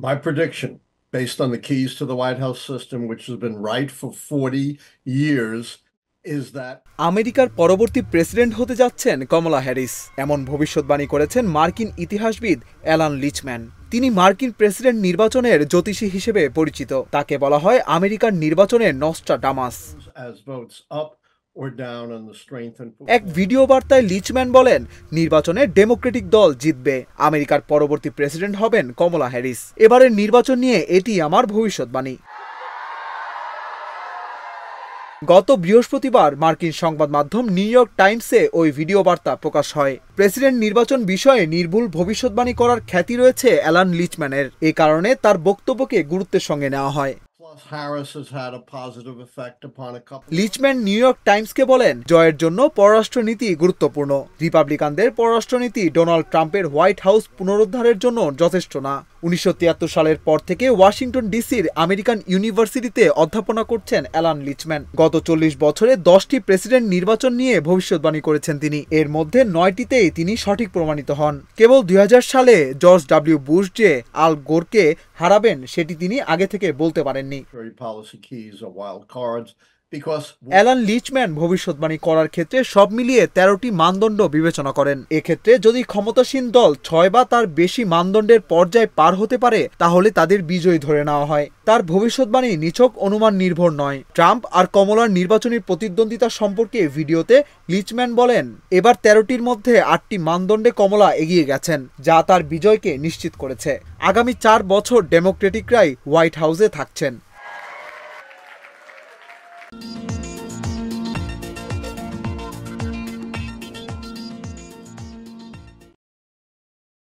My prediction, based on the keys to the White House system, which has been right for 40 years, is that আমেরিকার পরবর্তী president হতে যাচ্ছেন কমলা Harris, এমন ভবিষ্যৎবাণী করেছেন মার্কিন ইতিহাসবিদ অ্যালান লিচম্যান। তিনি মার্কিন প্রেসিডেন্ট নির্বাচনের জ্যোতিষী হিসেবে পরিচিত। তাকে বলা হয় আমেরিকার নির্বাচনের নস্ট্রাডামাস। as votes up or down on the strength and এক ভিডিও বার্তায় লিচম্যান বলেন, নির্বাচনে ডেমোক্রেটিক দল জিতবে, আমেরিকার পরবর্তী প্রেসিডেন্ট হবেন কমলা হ্যারিস। এবারের নির্বাচন নিয়ে এটি আমার ভবিষ্যৎবাণী। গত বৃহস্পতিবার মার্কিন সংবাদ মাধ্যম নিউ ইয়র্ক টাইমসে ওই ভিডিও বার্তা প্রকাশ হয়। প্রেসিডেন্ট নির্বাচন বিষয়ে নির্ভুল ভবিষ্যৎবাণী করার খ্যাতি রয়েছে অ্যালান লিচম্যানের। এ কারণে তার বক্তব্যকে গুরুত্বের সঙ্গে নেওয়া হয়। Harris has had a positive effect upon a couple. Lichtman New York টাইমসকে বলেন, জয়ের জন্য পররাষ্ট্রনীতি গুরুত্বপূর্ণ। রিপাবলিকানদের পররাষ্ট্রনীতি ডোনাল্ড ট্রাম্পের হোয়াইট হাউস পুনরুদ্ধারের জন্য যথেষ্ট না। 1973 সালের পর থেকে ওয়াশিংটন ডিসির আমেরিকান ইউনিভার্সিটিতে অধ্যাপনা করছেন অ্যালান লিচম্যান। গত 40 বছরে 10টি প্রেসিডেন্ট নির্বাচন নিয়ে ভবিষ্যৎবাণী করেছেন তিনি। এর মধ্যে 9টিতেই তিনি সঠিক প্রমাণিত হন। কেবল 2000 সালে জর্জ ডব্লিউ বুশ যে আল গোরকে হারাবেন সেটি তিনি আগে থেকে বলতে পারেননি। অ্যালান লিচম্যান ভবিষ্যৎবাণী করার ক্ষেত্রে সব মিলিয়ে 13টি মানদণ্ড বিবেচনা করেন। এক্ষেত্রে যদি ক্ষমতাসীন দল 6 বা তার বেশি মানদণ্ডের পর্যায়ে পার হতে পারে তাহলে তাদের বিজয়ী ধরে নেওয়া হয়। তার ভবিষ্যৎবাণী নিছক অনুমান নির্ভর নয়। ট্রাম্প আর কমলার নির্বাচনী প্রতিদ্বন্দ্বিতা সম্পর্কে ভিডিওতে লিচম্যান বলেন, এবার 13টির মধ্যে 8টি মানদণ্ডে কমলা এগিয়ে গেছেন, যা তার বিজয়কে নিশ্চিত করেছে। আগামী 4 বছর ডেমোক্রেটিকরাই হোয়াইট হাউসে থাকছেন।